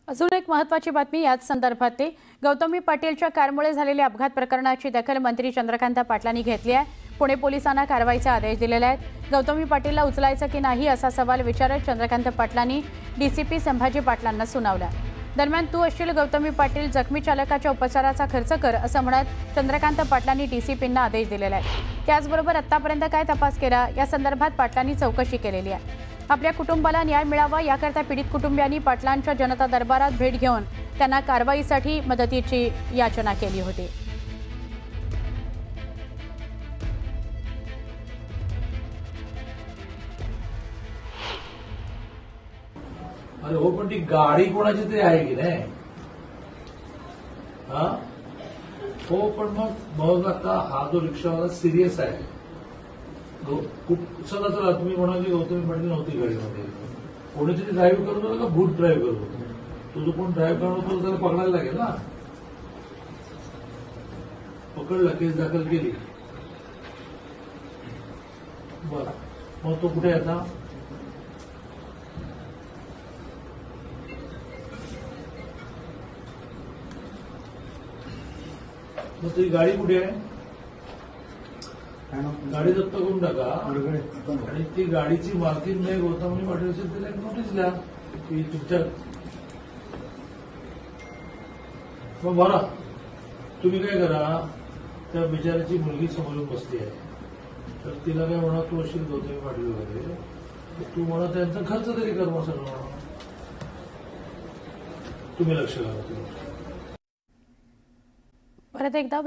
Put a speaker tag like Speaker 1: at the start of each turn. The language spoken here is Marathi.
Speaker 1: अजून एक महत्त्वाची बातमी याच संदर्भातली गौतमी पाटीलच्या कारमुळे झालेल्या अपघात प्रकरणाची दखल मंत्री चंद्रकांत पाटलांनी घेतली आहे। पुणे पोलिसांना कारवाईचे आदेश दिलेले आहेत। गौतमी पाटीलला उचलायचं की नाही असा सवाल विचारत चंद्रकांत पाटलांनी डीसीपी संभाजी पाटलांना सुनावला। दरम्यान तू असशील गौतमी पाटील जखमी चालकाच्या उपचाराचा खर्च कर असं म्हणत चंद्रकांत पाटलांनी डीसीपींना आदेश दिलेला आहे। त्याचबरोबर आतापर्यंत काय तपास केला या संदर्भात पाटलांनी चौकशी केलेली आहे। आपल्या कुटुंबाला न्याय मिळावा याकरता पीडित कुटुंबियांनी पाटलांच्या जनता दरबारात भेट घेऊन त्यांना कारवाईसाठी मदतीची याचना केली होती।
Speaker 2: अरे हो, पण ती गाडी कोणाची तरी आहे की नाही? हो, पण मग आता हा जो रिक्षावाला सिरियस आहे। चला चला, तुम्ही म्हणाल की गौतमी पाटील नव्हती गाडीमध्ये, कोणीतरी ड्राईव्ह करत होतं का भूत ड्राईव्ह करत होतं? तो जो कोण ड्राईव्ह करत होता त्याला पकडायला लागेल ना। पकडला, केस दाखल केली, बरं मग तो कुठे आता? मग ती गाडी कुठे आहे? गाडी जप्त करून टाका आणि ती गाडीची मालकीन नाही गौतमी पाटील असेल तिला एक नोटीस द्या की तुमच्या। मग बरा तुम्ही काय करा, त्या बिचाराची मुलगी समोरून बसली आहे तर तिला काय म्हणा, तू असेल गौतमी पाटील वगैरे, तू म्हणा त्यांचा खर्च तरी कर मग सगळं। तुम्ही लक्ष घाला।
Speaker 1: परत एकदा